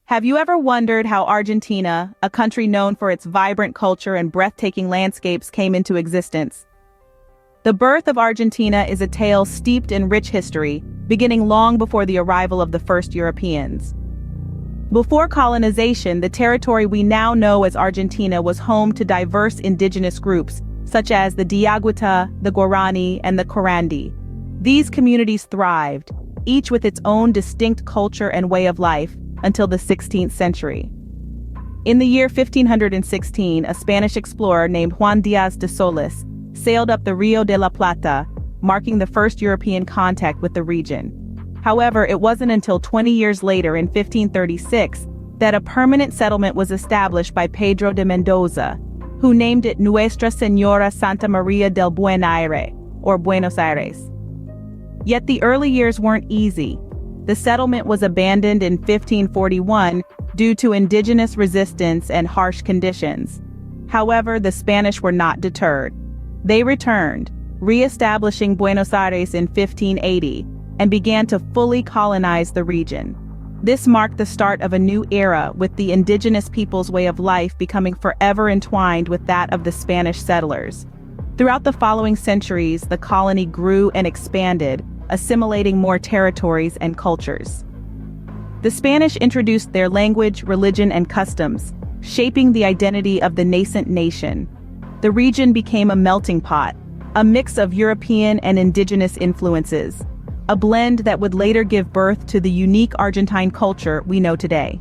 Have you ever wondered how Argentina, a country known for its vibrant culture and breathtaking landscapes, came into existence? The birth of Argentina is a tale steeped in rich history, beginning long before the arrival of the first Europeans. Before colonization, the territory we now know as Argentina was home to diverse indigenous groups, such as the Diaguita, the Guarani, and the Corandi. These communities thrived, each with its own distinct culture and way of life, until the 16th century. In the year 1516, a Spanish explorer named Juan Díaz de Solís sailed up the Rio de la Plata, marking the first European contact with the region. However, it wasn't until 20 years later, in 1536, that a permanent settlement was established by Pedro de Mendoza, who named it Nuestra Señora Santa María del Buen Aire, or Buenos Aires. Yet the early years weren't easy. The settlement was abandoned in 1541 due to indigenous resistance and harsh conditions. However, the Spanish were not deterred. They returned, re-establishing Buenos Aires in 1580, and began to fully colonize the region. This marked the start of a new era, with the indigenous people's way of life becoming forever entwined with that of the Spanish settlers. Throughout the following centuries, the colony grew and expanded, assimilating more territories and cultures. The Spanish introduced their language, religion, and customs, shaping the identity of the nascent nation. The region became a melting pot, a mix of European and indigenous influences, a blend that would later give birth to the unique Argentine culture we know today.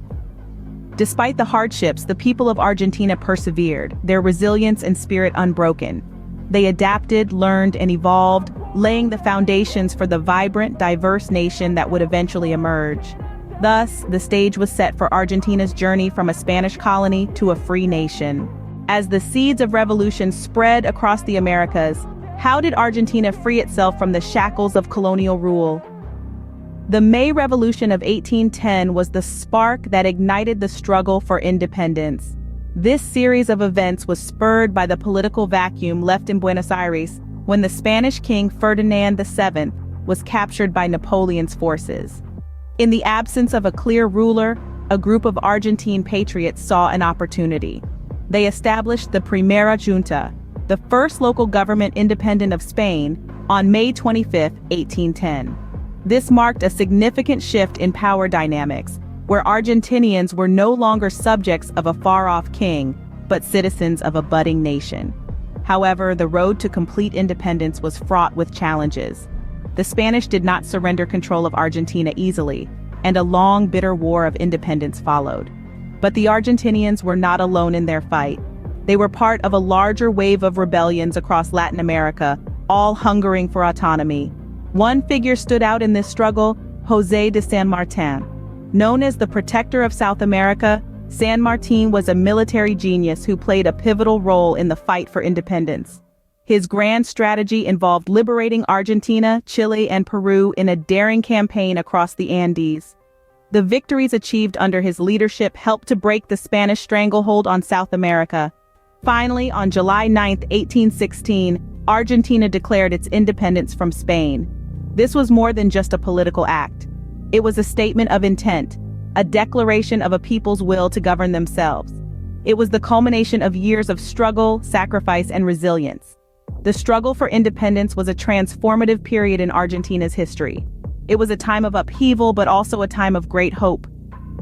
Despite the hardships, the people of Argentina persevered, their resilience and spirit unbroken. They adapted, learned, and evolved, laying the foundations for the vibrant, diverse nation that would eventually emerge. Thus, the stage was set for Argentina's journey from a Spanish colony to a free nation. As the seeds of revolution spread across the Americas, how did Argentina free itself from the shackles of colonial rule? The May Revolution of 1810 was the spark that ignited the struggle for independence. This series of events was spurred by the political vacuum left in Buenos Aires when the Spanish king Ferdinand VII was captured by Napoleon's forces. In the absence of a clear ruler, a group of Argentine patriots saw an opportunity. They established the Primera Junta, the first local government independent of Spain, on May 25, 1810. This marked a significant shift in power dynamics, where Argentinians were no longer subjects of a far-off king, but citizens of a budding nation. However, the road to complete independence was fraught with challenges. The Spanish did not surrender control of Argentina easily, and a long, bitter war of independence followed. But the Argentinians were not alone in their fight. They were part of a larger wave of rebellions across Latin America, all hungering for autonomy. One figure stood out in this struggle, José de San Martín. Known as the Protector of South America, San Martín was a military genius who played a pivotal role in the fight for independence. His grand strategy involved liberating Argentina, Chile, and Peru in a daring campaign across the Andes. The victories achieved under his leadership helped to break the Spanish stranglehold on South America. Finally, on July 9, 1816, Argentina declared its independence from Spain. This was more than just a political act. It was a statement of intent, a declaration of a people's will to govern themselves. It was the culmination of years of struggle, sacrifice, and resilience. The struggle for independence was a transformative period in Argentina's history. It was a time of upheaval, but also a time of great hope.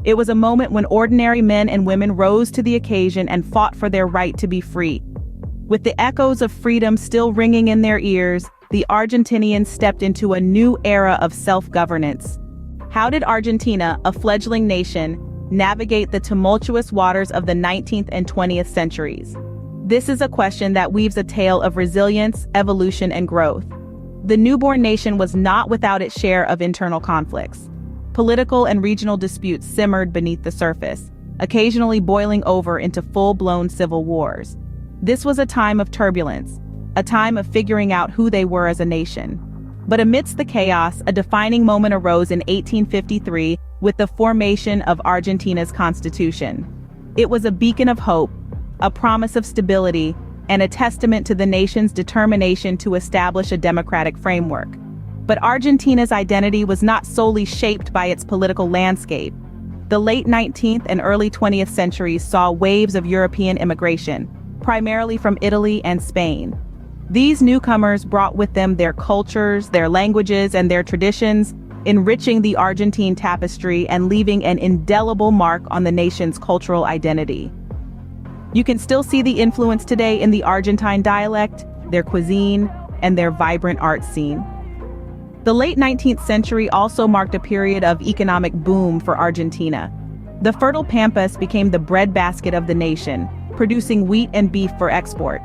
It was a moment when ordinary men and women rose to the occasion and fought for their right to be free. With the echoes of freedom still ringing in their ears, the Argentinians stepped into a new era of self-governance. How did Argentina, a fledgling nation, navigate the tumultuous waters of the 19th and 20th centuries? This is a question that weaves a tale of resilience, evolution, and growth. The newborn nation was not without its share of internal conflicts. Political and regional disputes simmered beneath the surface, occasionally boiling over into full-blown civil wars. This was a time of turbulence, a time of figuring out who they were as a nation. But amidst the chaos, a defining moment arose in 1853 with the formation of Argentina's constitution. It was a beacon of hope, a promise of stability, and a testament to the nation's determination to establish a democratic framework. But Argentina's identity was not solely shaped by its political landscape. The late 19th and early 20th centuries saw waves of European immigration, primarily from Italy and Spain. These newcomers brought with them their cultures, their languages, and their traditions, enriching the Argentine tapestry and leaving an indelible mark on the nation's cultural identity. You can still see the influence today in the Argentine dialect, their cuisine, and their vibrant art scene. The late 19th century also marked a period of economic boom for Argentina. The fertile pampas became the breadbasket of the nation, producing wheat and beef for export.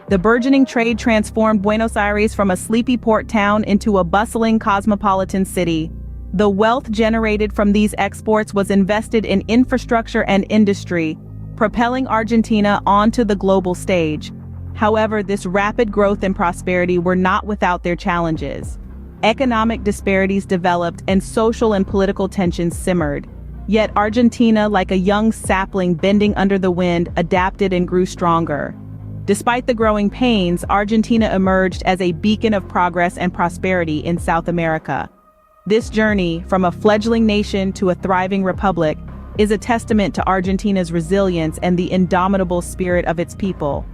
The burgeoning trade transformed Buenos Aires from a sleepy port town into a bustling cosmopolitan city. The wealth generated from these exports was invested in infrastructure and industry, propelling Argentina onto the global stage. However, this rapid growth and prosperity were not without their challenges. Economic disparities developed and social and political tensions simmered. Yet Argentina, like a young sapling bending under the wind, adapted and grew stronger. Despite the growing pains, Argentina emerged as a beacon of progress and prosperity in South America. This journey, from a fledgling nation to a thriving republic, is a testament to Argentina's resilience and the indomitable spirit of its people.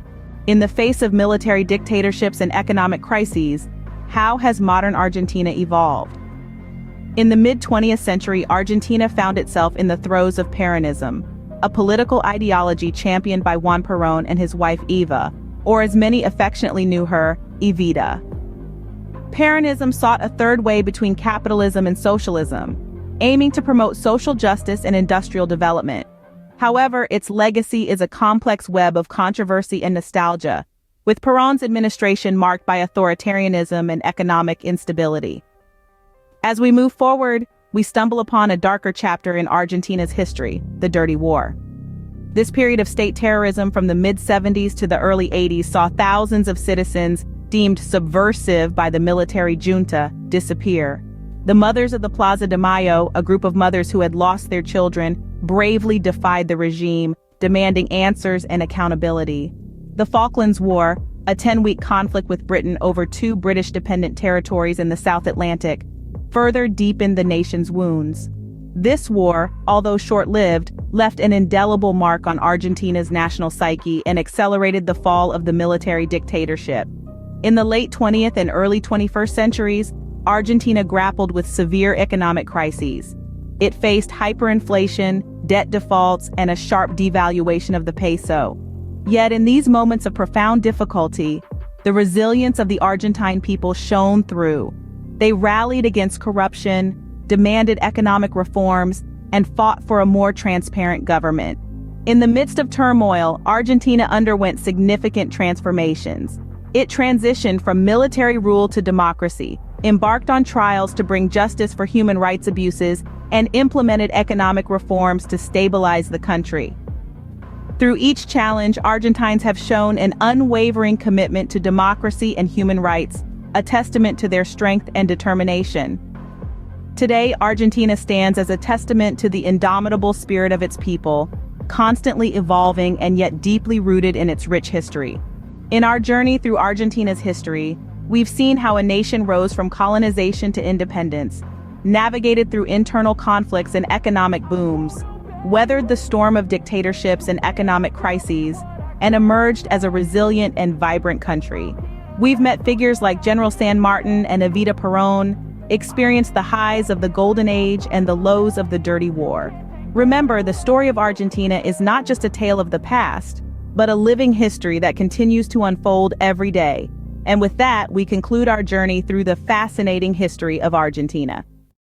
In the face of military dictatorships and economic crises, how has modern Argentina evolved? In the mid-20th century, Argentina found itself in the throes of Peronism, a political ideology championed by Juan Perón and his wife Eva, or as many affectionately knew her, Evita. Peronism sought a third way between capitalism and socialism, aiming to promote social justice and industrial development. However, its legacy is a complex web of controversy and nostalgia, with Perón's administration marked by authoritarianism and economic instability. As we move forward, we stumble upon a darker chapter in Argentina's history, the Dirty War. This period of state terrorism from the mid-70s to the early 80s saw thousands of citizens deemed subversive by the military junta disappear. The Mothers of the Plaza de Mayo, a group of mothers who had lost their children, bravely defied the regime, demanding answers and accountability. The Falklands War, a 10-week conflict with Britain over 2 British-dependent territories in the South Atlantic, further deepened the nation's wounds. This war, although short-lived, left an indelible mark on Argentina's national psyche and accelerated the fall of the military dictatorship. In the late 20th and early 21st centuries, Argentina grappled with severe economic crises. It faced hyperinflation, debt defaults, and a sharp devaluation of the peso. Yet in these moments of profound difficulty, the resilience of the Argentine people shone through. They rallied against corruption, demanded economic reforms, and fought for a more transparent government. In the midst of turmoil, Argentina underwent significant transformations. It transitioned from military rule to democracy, embarked on trials to bring justice for human rights abuses, and implemented economic reforms to stabilize the country. Through each challenge, Argentines have shown an unwavering commitment to democracy and human rights, a testament to their strength and determination. Today, Argentina stands as a testament to the indomitable spirit of its people, constantly evolving and yet deeply rooted in its rich history. In our journey through Argentina's history, we've seen how a nation rose from colonization to independence, navigated through internal conflicts and economic booms, weathered the storm of dictatorships and economic crises, and emerged as a resilient and vibrant country. We've met figures like General San Martin and Evita Perón, experienced the highs of the Golden Age and the lows of the Dirty War. Remember, the story of Argentina is not just a tale of the past, but a living history that continues to unfold every day. And with that, we conclude our journey through the fascinating history of Argentina.